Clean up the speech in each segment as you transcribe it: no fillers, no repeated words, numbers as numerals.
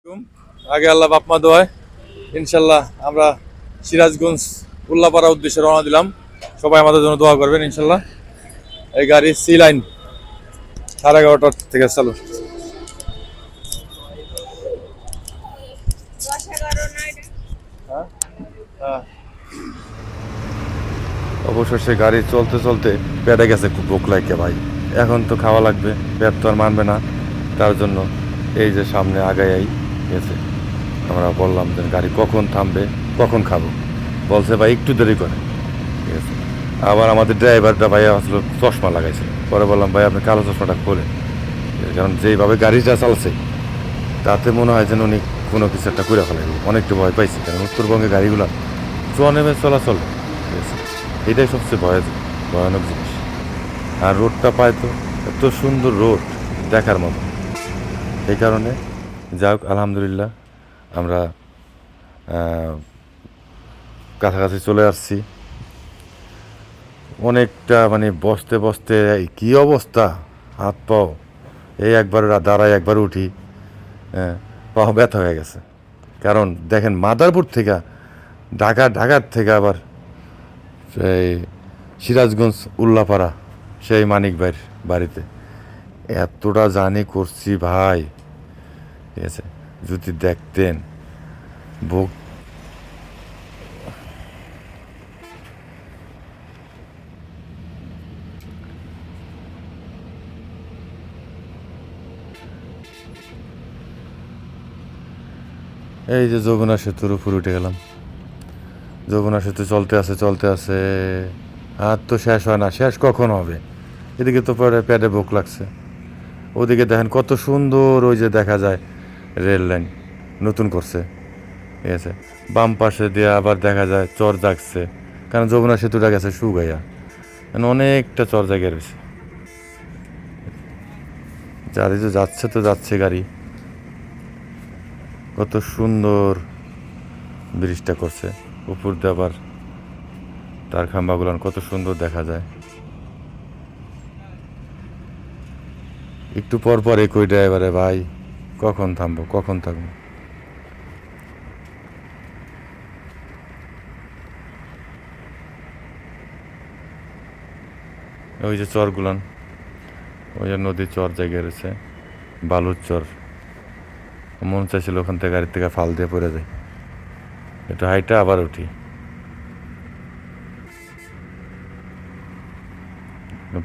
আগে আল্লাহ বাপমা দোয়ায় ইনশাল্লাহ আমরা সিরাজগঞ্জ উল্লাপাড়া উদ্দেশ্যে রওনা দিলাম। সবাই আমাদের জন্য দোয়া করবেন ইনশাল্লাহ। এই গাড়ি সি লাইন 11:30 থেকে চালু। অবশেষে গাড়ি চলতে চলতে পেটে গেছে, খুব ভোক লাগে ভাই। এখন তো খাওয়া লাগবে, পেট তো আর মানবে না। তার জন্য এই যে সামনে আগাই গেছে। আমরা বললাম যে গাড়ি কখন থামবে, কখন খাবো। বলছে ভাই একটু দেরি করে, ঠিক আছে। আবার আমাদের ড্রাইভারটা ভাইয়া আসলে চশমা লাগাইছে। পরে বললাম ভাই আপনি কালো চশমাটা খোলেন, কারণ যেইভাবে গাড়িটা চালছে তাতে মনে হয় যেন উনি কোনো কিছু একটা করে ফেলে। অনেকটা ভয় পাইছি, কারণ উত্তরবঙ্গে গাড়িগুলো নেমে চলাচল, ঠিক আছে। এটাই সবচেয়ে ভয়ানক জিনিস। আর রোডটা পায় তো এত সুন্দর রোড, দেখার মতো। এই কারণে যাক আলহামদুলিল্লাহ আমরা কাছাকাছি চলে আসছি। অনেকটা মানে বসতে বসতে কী অবস্থা, হাত পাও এই একবার দাঁড়ায় একবার উঠি, পাও ব্যথা হয়ে গেছে। কারণ দেখেন মাদারপুর থেকে ঢাকার থেকে আবার এই সিরাজগঞ্জ উল্লাপাড়া সেই মানিক ভাইয়ের বাড়িতে এতটা জার্নি করছি ভাই, ঠিক আছে। যদি দেখতেন বুক এই যে যমুনা সেতুর উপর উঠে গেলাম। যমুনা সেতু চলতে আছে আর তো শেষ হয় না, শেষ কখন হবে। এদিকে তো পরে পেটে ভোক লাগছে। ওদিকে দেখেন কত সুন্দর, ওই যে দেখা যায় রেল লাইন নতুন করছে, ঠিক আছে। বাম পাশে দিয়ে আবার দেখা যায় চর জাগছে, কারণ যমুনা সেতুটা গেছে শুকাইয়া, অনেকটা চর জায়গা রয়েছে। গাড়ি তো যাচ্ছে গাড়ি, কত সুন্দর ব্রিজটা করছে। উপর দিয়ে আবার তার খাম্বাগুলো কত সুন্দর দেখা যায়। একটু পর পর একই ড্রাইভারে ভাই কখন থামবো, কখন থাকবো। ওই যে চরগুলান, ওই যে নদীর চর জায়গায় রয়েছে, বালুর চর। মন চাইছিল ওখান থেকে গাড়ির থেকে ফাল দিয়ে পড়ে যায়, একটু হাইটা আবার উঠি।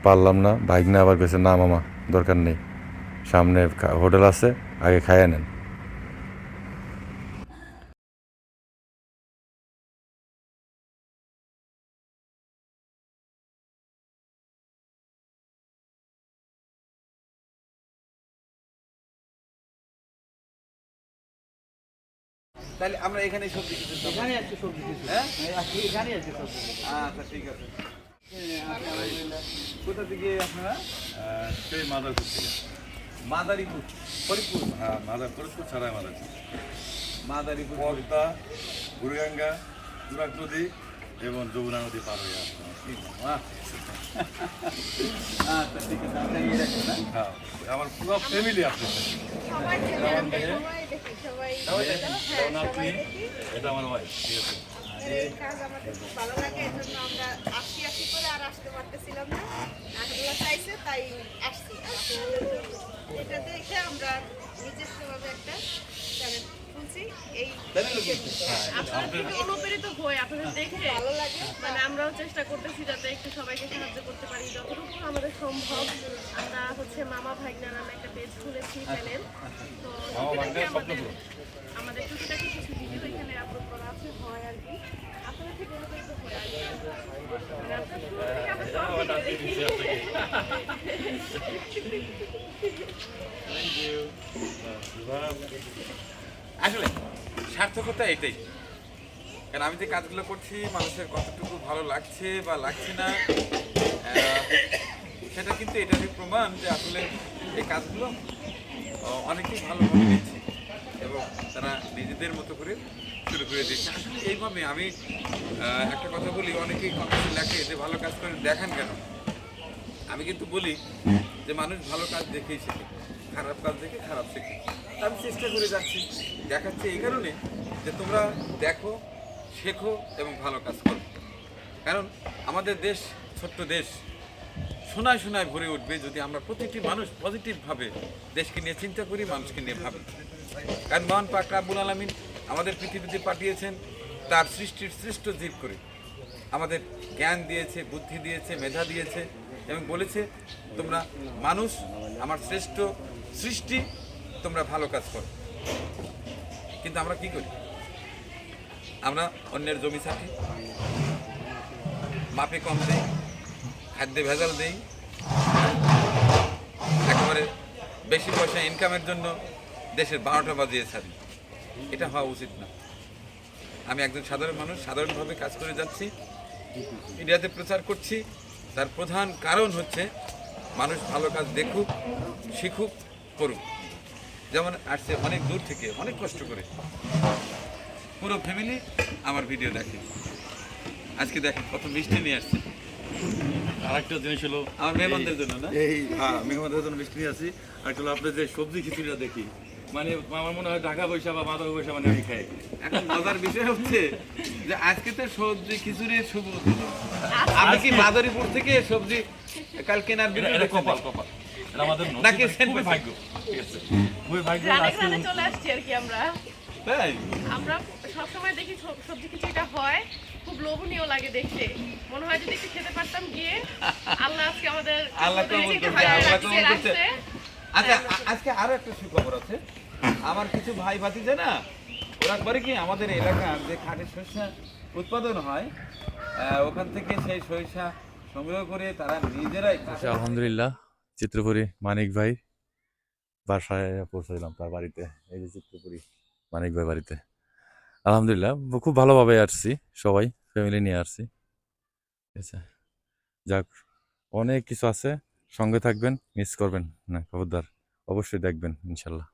পারলাম না, বাইক না আবার গেছে না মামা দরকার নেই, সামনে হোটেল আছে, আগে খাইয়ে নেন। তাহলে আমরা এখানে সবজি কিছু এখানে আছে সবজি কিছু হ্যাঁ এখানে আছে সবজি। আচ্ছা ঠিক আছে। কোথা থেকে আপনারা? সেই মাদারপুর থেকে। মাদারীপুর ফরিদপুর? হ্যাঁ ফরিদপুর ছাড়াই মাদারপুর। মাদারীপুর পদ্মা, বুড়িগঙ্গা, তুরাগ নদী এবং যমুনা নদী পার হয়ে আসছে। আচ্ছা ঠিক আছে, আপনি নিয়ে রাখবেন না? হ্যাঁ, আমার পুরো ফ্যামিলি আছে। এটা আমার ওয়াইফ, ঠিক আছে। এই কাজ আমাদের খুব ভালো লাগে, এজন্য আমরা আসি করে আর আসতে পারতেছিলাম না। আশাগুলো চাইছে তাই আসছি। এটা দেখে আমরা নিজস্বভাবে একটা চ্যানেল খুলছি। এই আপনাদের থেকে অনুপ্রেরিত হই, আপনাদের দেখে ভালো লাগে। মানে আমরাও চেষ্টা করতেছি যাতে একটু সবাইকে সাহায্য করতে পারি যতটুকু আমাদের সম্ভব। আমরা মামা ভাইগনা নামে একটা পেজ খুলেছি, চ্যানেল। তো আমাদের টুকিটাকি কিছু ভিডিও এখানে আপলোড করা আছে, হয় আর কি। আপনাদের থেকে অনুপ্রেরিত হই আর কি। মানে আপনার শুরু থেকে আমরা সব ভিডিও দেখি। আসলে সার্থকতা এটাই, কারণ আমি যে কাজগুলো করছি মানুষের কতটুকু ভালো লাগছে বা লাগছে না, সেটা কিন্তু এটারই প্রমাণ যে আসলে এই কাজগুলো অনেকেই ভালোভাবে নিচ্ছে এবং তারা নিজেদের মতো করে শুরু করে দিচ্ছে। আসলে এইভাবে আমি একটা কথা বলি, অনেকেই কমেন্টে লেখে যে ভালো কাজ করে দেখান কেন। আমি কিন্তু বলি যে মানুষ ভালো কাজ দেখেই শেখে। খারাপ কাজ দেখে খারাপ শেখে। তা আমি চেষ্টা করে যাচ্ছি, দেখাচ্ছি এই কারণে যে তোমরা দেখো, শেখো এবং ভালো কাজ করো। কারণ আমাদের দেশ ছোট্ট দেশ, সোনায় সোনায় ভরে উঠবে যদি আমরা প্রতিটি মানুষ পজিটিভভাবে দেশকে নিয়ে চিন্তা করি, মানুষকে নিয়ে ভাবি। কারণ মহান পাক রব্বুল আলামিন আমাদের পৃথিবীতে পাঠিয়েছেন তার সৃষ্টির শ্রেষ্ঠ জীব করে, আমাদের জ্ঞান দিয়েছে, বুদ্ধি দিয়েছে, মেধা দিয়েছে এবং বলেছে তোমরা মানুষ আমার শ্রেষ্ঠ সৃষ্টি, তোমরা ভালো কাজ করো। কিন্তু আমরা কি করি? আমরা অন্যের জমি ছাটি, মাপে কম দেই, খাদ্যে ভেজাল দেই, একেবারে বেশি পয়সা ইনকামের জন্য দেশের 12টা বাজিয়ে ছাড়ি। এটা হওয়া উচিত না। আমি একজন সাধারণ মানুষ, সাধারণভাবে কাজ করে যাচ্ছি, মিডিয়াতে প্রচার করছি। তার প্রধান কারণ হচ্ছে মানুষ ভালো কাজ দেখুক, শিখুক, করুক। যেমন আসছে অনেক দূর থেকে, অনেক কষ্ট করে, পুরো ফ্যামিলি আমার ভিডিও দেখে। আজকে দেখেন কত মিষ্টি নিয়ে আসছে আরেকটা জিনিস হলো আমার মেহমানদের জন্য না? এই হ্যাঁ মেহমানদের জন্য মিষ্টি নিয়ে আসি। আর হলো আপনার যে সবজি খিচুড়িটা দেখি, মানে আমার মনে হয় ঢাকা পয়সা বা মাথা পয়সা মানে আমি খাই। এখন মজার বিষয় হচ্ছে যে আজকে তো সবজি খিচুড়ির শুভ উদ্বোধন। আপনি কি মাদারীপুর থেকে সবজি কাল কেনার ভিডিও এটা দেখছেন? কপাল কপাল, এটা আমাদের নাকি নসিব, খুবই সেন্ট ভাগ্য। ঠিক আছে, খুবই ভাগ্য। গ্রামে আজকে গ্রামে চলে আসছি আর কি আমরা। তাই আমরা সবসময় দেখি সবজি খিচুড়িটা হয়, খুব লোভনীয় লাগে দেখতে। মনে হয় যদি একটু খেতে পারতাম গিয়ে। আল্লাহ আজকে আমাদের আল্লাহ কবুল রিজিকে করছে, হায়াত আল্লাহ রাখিয়ে কবুল করছে। রাখছে। আচ্ছা আজকে আরো একটা সুখবর আছে। আমার কিছু ভাই ভাতিজা না, ওরা করে কি আমাদের এলাকার যে খাঁটি সরিষা উৎপাদন হয়, ওখান থেকে সেই সরিষা সংগ্রহ করে তারা নিজেরাই আচ্ছা, আলহামদুলিল্লাহ চিত্রপুরী মানিক ভাই বাসায় পৌঁছালাম, তার বাড়িতে। এই যে চিত্রপুরী মানিক ভাই বাড়িতে, আলহামদুলিল্লাহ খুব ভালোভাবে আসছি, সবাই ফ্যামিলি নিয়ে আসছি। ঠিক আছে, যাক, অনেক কিছু আছে, সঙ্গে থাকবেন, মিস করবেন না, খবরদার, অবশ্যই দেখবেন ইনশাল্লাহ।